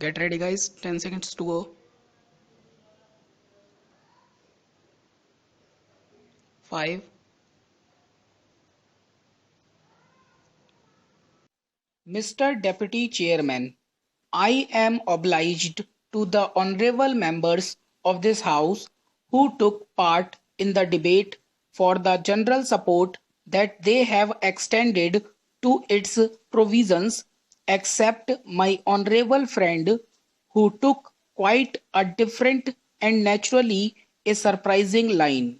Get ready guys, 10 seconds to go. 5. Mr. Deputy Chairman, I am obliged to the honorable members of this House who took part in the debate for the general support that they have extended to its provisions, except my honorable friend who took quite a different and naturally a surprising line.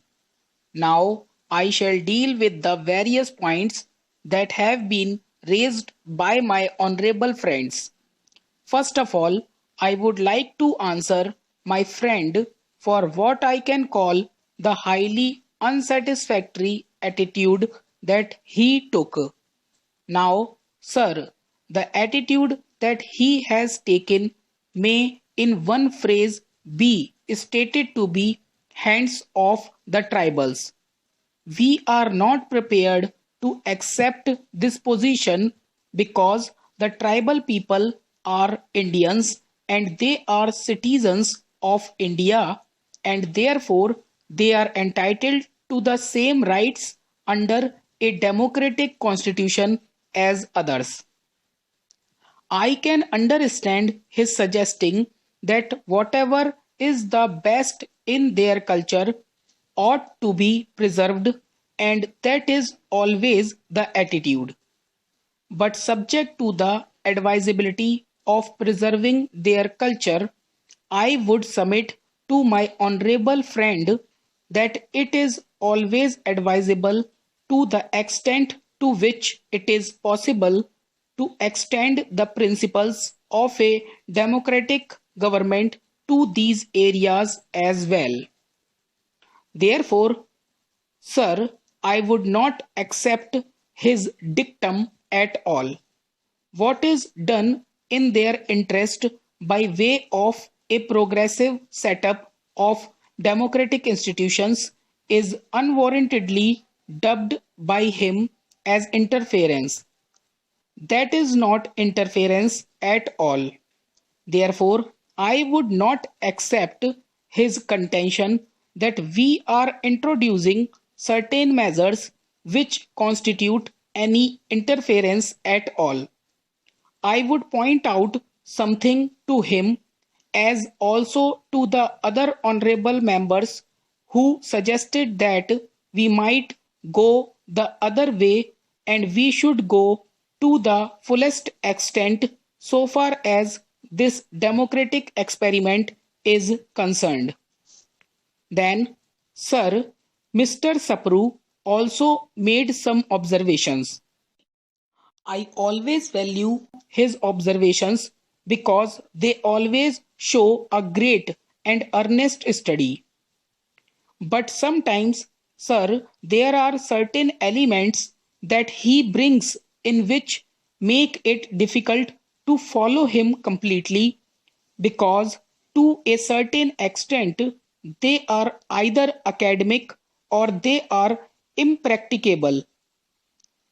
Now I shall deal with the various points that have been raised by my honorable friends. First of all, I would like to answer my friend for what I can call the highly unsatisfactory attitude that he took. Now, sir, the attitude that he has taken may, in one phrase, be stated to be hands off the tribals. We are not prepared to accept this position because the tribal people are Indians and they are citizens of India, and therefore they are entitled to the same rights under a democratic constitution as others. I can understand his suggesting that whatever is the best in their culture ought to be preserved, and that is always the attitude. But subject to the advisability of preserving their culture, I would submit to my honorable friend that it is always advisable, to the extent to which it is possible, to extend the principles of a democratic government to these areas as well. Therefore, sir, I would not accept his dictum at all. What is done in their interest by way of a progressive setup of democratic institutions is unwarrantedly dubbed by him as interference. That is not interference at all. Therefore, I would not accept his contention that we are introducing certain measures which constitute any interference at all. I would point out something to him, as also to the other honorable members who suggested that we might go the other way, and we should go to the fullest extent so far as this democratic experiment is concerned. Then, sir, Mr. Sapru also made some observations. I always value his observations because they always show a great and earnest study. But sometimes, sir, there are certain elements that he brings in which make it difficult to follow him completely, because to a certain extent they are either academic or they are impracticable.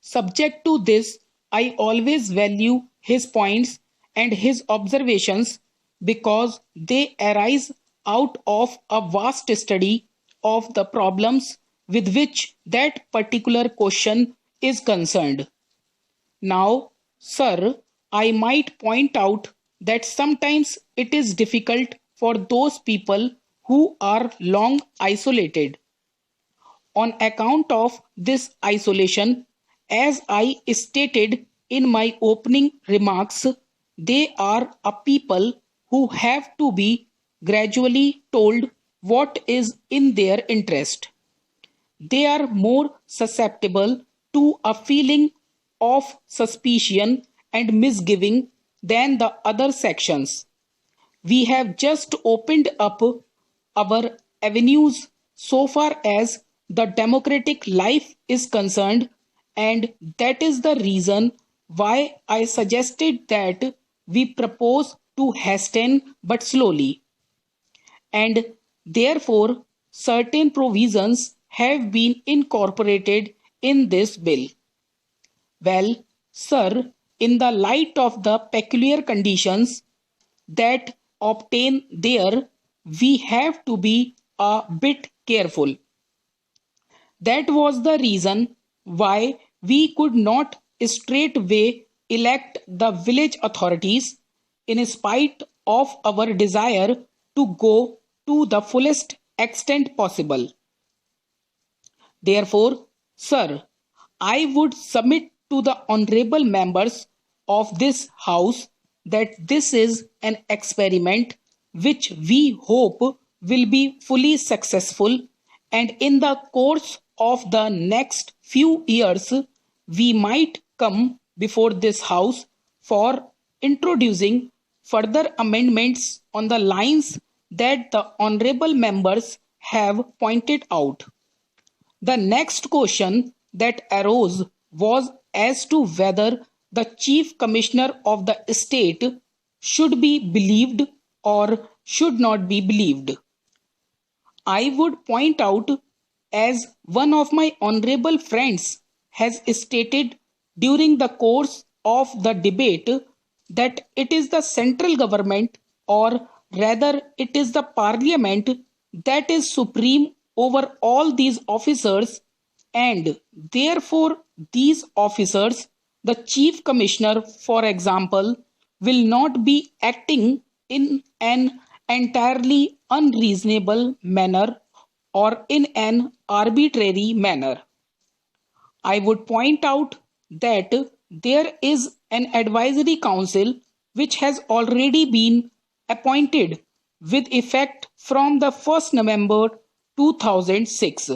Subject to this, I always value his points and his observations because they arise out of a vast study of the problems with which that particular question is concerned. Now, sir, I might point out that sometimes it is difficult for those people who are long isolated. On account of this isolation, as I stated in my opening remarks, they are a people who have to be gradually told what is in their interest. They are more susceptible to a feeling of suspicion and misgiving than the other sections. We have just opened up our avenues so far as the democratic life is concerned, and that is the reason why I suggested that we propose to hasten but slowly, and therefore certain provisions have been incorporated in this bill. Well, sir, in the light of the peculiar conditions that obtain there, we have to be a bit careful. That was the reason why we could not straightway elect the village authorities in spite of our desire to go to the fullest extent possible. Therefore, sir, I would submit to the honorable members of this house that this is an experiment which we hope will be fully successful, and in the course of the next few years we might come before this house for introducing further amendments on the lines that the honorable members have pointed out. The next question that arose was as to whether the chief commissioner of the state should be believed or should not be believed. I would point out, as one of my honorable friends has stated during the course of the debate, that it is the central government, or rather it is the parliament, that is supreme over all these officers, and therefore these officers, the chief commissioner for example, will not be acting in an entirely unreasonable manner or in an arbitrary manner. I would point out that there is an advisory council which has already been appointed with effect from the 1st November 2006.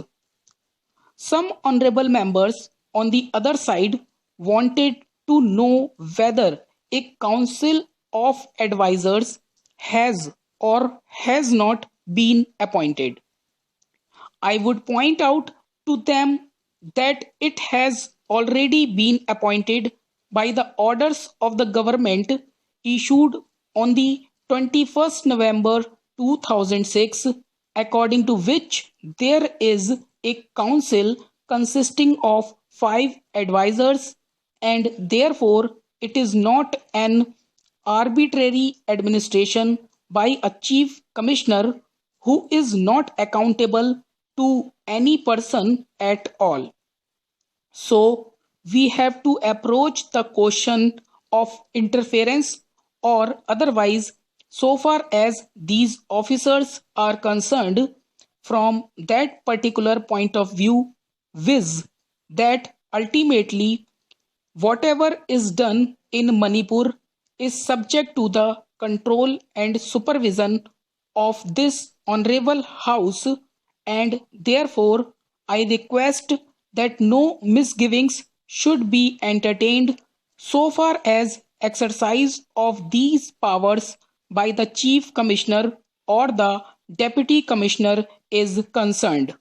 Some honorable members on the other side wanted to know whether a council of advisors has or has not been appointed. I would point out to them that it has already been appointed by the orders of the government issued on the 21st November 2006, according to which there is a council consisting of 5 advisors, and therefore it is not an arbitrary administration by a chief commissioner who is not accountable to any person at all. So we have to approach the question of interference or otherwise, so far as these officers are concerned, from that particular point of view, viz. That ultimately whatever is done in Manipur is subject to the control and supervision of this honorable house, and therefore I request that no misgivings should be entertained so far as exercise of these powers by the chief commissioner or the deputy commissioner is concerned.